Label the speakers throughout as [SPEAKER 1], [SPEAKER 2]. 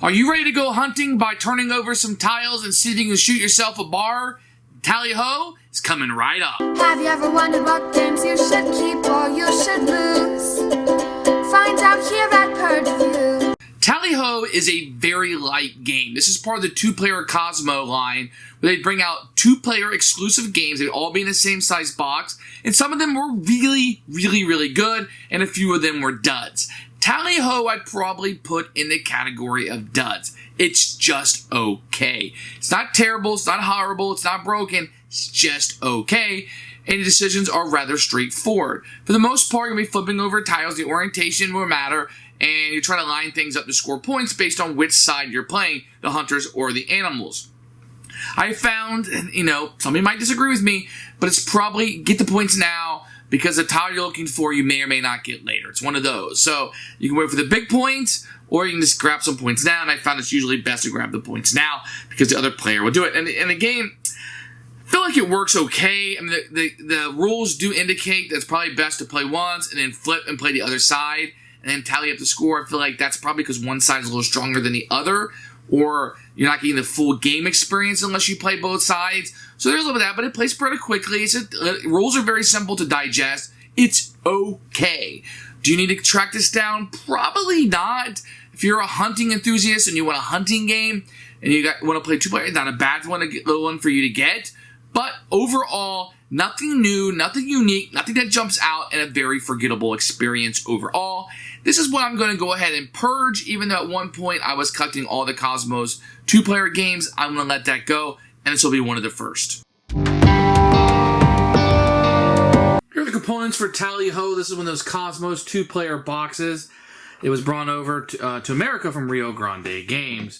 [SPEAKER 1] Are you ready to go hunting by turning over some tiles and see if you can shoot yourself a bar? Tally-ho is coming right up.
[SPEAKER 2] Have you ever wondered what games you should keep or you should lose? Find out here at Purge Reviews.
[SPEAKER 1] Tally-ho is a very light game. This is part of the two-player Kosmos line, where they bring out two-player exclusive games. They'd all be in the same size box, and some of them were really, really, really good, and a few of them were duds. Tally-ho I'd probably put in the category of duds. It's just okay. It's not terrible, it's not horrible, it's not broken, it's just okay. And the decisions are rather straightforward. For the most part, you're going to be flipping over tiles. The orientation will matter, and you try to line things up to score points based on which side you're playing, the hunters or the animals. I found, somebody might disagree with me, but it's probably get the points now, because the tile you're looking for you may or may not get later. It's one of those. So you can wait for the big points, or you can just grab some points now, and I found it's usually best to grab the points now because the other player will do it. And the game, I feel like it works okay. I mean, the rules do indicate that it's probably best to play once and then flip and play the other side and then tally up the score. I feel like that's probably because one side is a little stronger than the other, or you're not getting the full game experience unless you play both sides. So there's a little bit of that, but it plays pretty quickly. Rules are very simple to digest. It's okay. Do you need to track this down? Probably not. If you're a hunting enthusiast and you want a hunting game and you want to play two players, not a bad one for you to get. But overall, nothing new, nothing unique, nothing that jumps out, and a very forgettable experience overall. This is what I'm going to go ahead and purge, even though at one point I was collecting all the Kosmos two-player games. I'm going to let that go, and this will be one of the first. Here are the components for Tally-ho. This is one of those Kosmos two-player boxes. It was brought over to America from Rio Grande Games.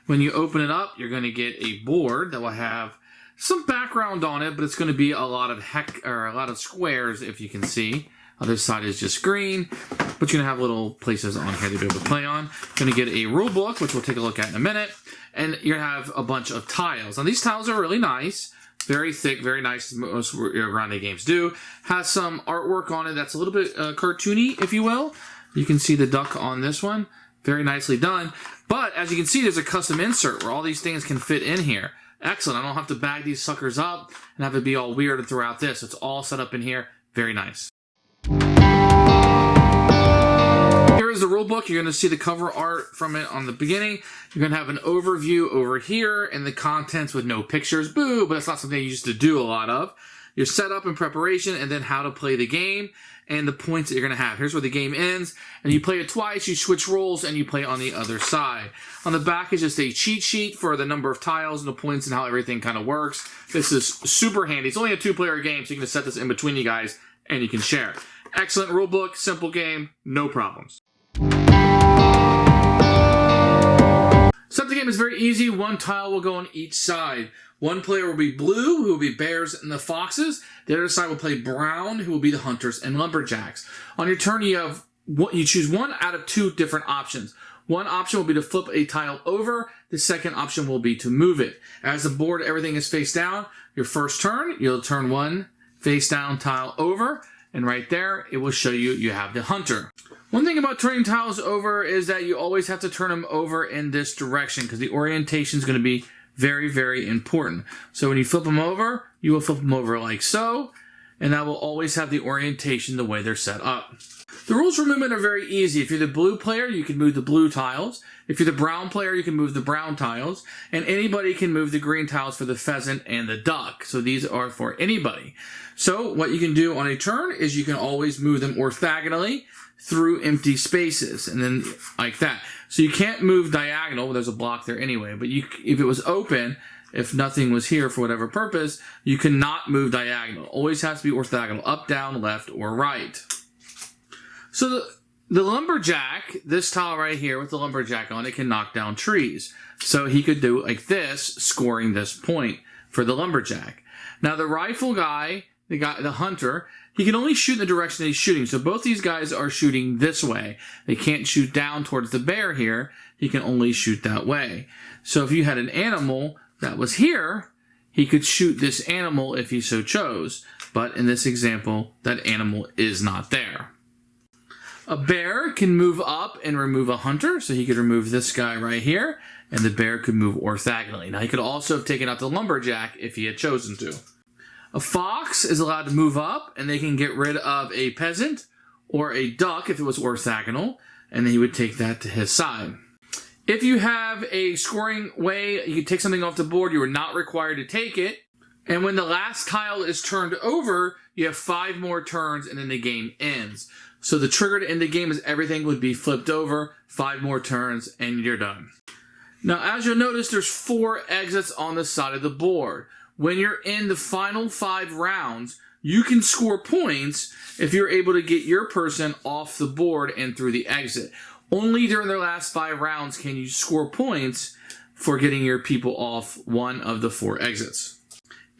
[SPEAKER 1] When you open it up, you're going to get a board that will have some background on it, but it's going to be a lot of squares, if you can see. Other side is just green, but you're going to have little places on here to be able to play on. You're going to get a rule book, which we'll take a look at in a minute, and you're going to have a bunch of tiles. Now, these tiles are really nice, very thick, very nice, as most Rio Grande games do. Has some artwork on it that's a little bit cartoony, if you will. You can see the duck on this one. Very nicely done. But, as you can see, there's a custom insert where all these things can fit in here. Excellent. I don't have to bag these suckers up and have it be all weird throughout this. It's all set up in here. Very nice. Here is the rule book. You're going to see the cover art from it on the beginning. You're going to have an overview over here and the contents with no pictures. Boo, but it's not something you used to do a lot of. Your setup and preparation, and then how to play the game, and the points that you're going to have. Here's where the game ends, and you play it twice, you switch roles, and you play on the other side. On the back is just a cheat sheet for the number of tiles and the points and how everything kind of works. This is super handy. It's only a two-player game, so you can just set this in between you guys, and you can share it. Excellent rule book, simple game, no problems. Set the game is very easy. One tile will go on each side. One player will be blue, who will be bears and the foxes. The other side will play brown, who will be the hunters and lumberjacks. On your turn, you choose one out of two different options. One option will be to flip a tile over. The second option will be to move it. As the board, everything is face down. Your first turn, you'll turn one face down tile over, and right there, it will show you have the hunter. One thing about turning tiles over is that you always have to turn them over in this direction because the orientation is going to be very, very important. So when you flip them over, you will flip them over like so, and that will always have the orientation the way they're set up. The rules for movement are very easy. If you're the blue player, you can move the blue tiles. If you're the brown player, you can move the brown tiles. And anybody can move the green tiles for the pheasant and the duck. So these are for anybody. So what you can do on a turn is you can always move them orthogonally through empty spaces, and then like that. So you can't move diagonal. Well, there's a block there anyway, but if it was open, if nothing was here for whatever purpose, you cannot move diagonal. Always has to be orthogonal, up, down, left, or right. So the lumberjack, this tile right here with the lumberjack on it, can knock down trees. So he could do like this, scoring this point for the lumberjack. Now the rifle guy, the hunter, he can only shoot in the direction that he's shooting. So both these guys are shooting this way. They can't shoot down towards the bear here. He can only shoot that way. So if you had an animal that was here, he could shoot this animal if he so chose. But in this example, that animal is not there. A bear can move up and remove a hunter, so he could remove this guy right here, and the bear could move orthogonally. Now, he could also have taken out the lumberjack if he had chosen to. A fox is allowed to move up, and they can get rid of a peasant or a duck if it was orthogonal, and then he would take that to his side. If you have a scoring way, you can take something off the board, you are not required to take it. And when the last tile is turned over, you have 5 more turns, and then the game ends. So the trigger to end the game is everything would be flipped over, 5 more turns, and you're done. Now, as you'll notice, there's 4 exits on the side of the board. When you're in the final 5 rounds, you can score points if you're able to get your person off the board and through the exit. Only during the last 5 rounds can you score points for getting your people off one of the 4 exits.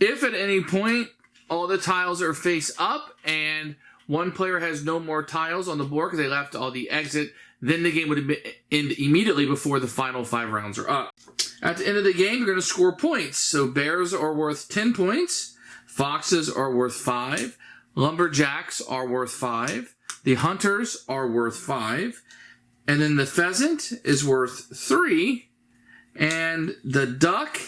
[SPEAKER 1] If at any point all the tiles are face up and one player has no more tiles on the board because they left all the exit, then the game would end immediately before the final 5 rounds are up. At the end of the game, you're going to score points. So bears are worth 10 points, foxes are worth 5, lumberjacks are worth 5, the hunters are worth 5, and then the pheasant is worth 3, and the duck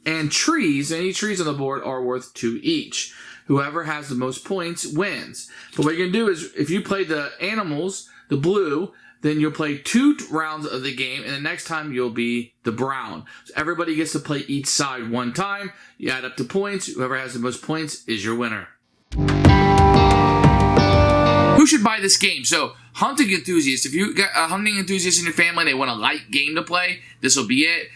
[SPEAKER 1] and trees, any trees on the board, are worth 2 each. Whoever has the most points wins. But what you're going to do is, if you play the animals, the blue, then you'll play 2 rounds of the game, and the next time you'll be the brown. So everybody gets to play each side 1 time. You add up the points. Whoever has the most points is your winner. Who should buy this game? So, hunting enthusiasts. If you got a hunting enthusiast in your family and they want a light game to play, this will be it.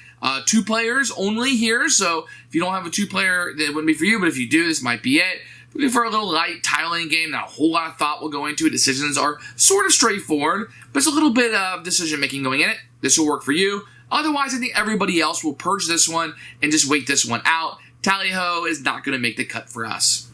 [SPEAKER 1] 2 players only here, so if you don't have a 2-player, that wouldn't be for you, but if you do, this might be it. Looking for a little light tiling game, not a whole lot of thought will go into it. Decisions are sort of straightforward, but there's a little bit of decision-making going in it. This will work for you. Otherwise, I think everybody else will purge this one and just wait this one out. Tally-ho is not going to make the cut for us.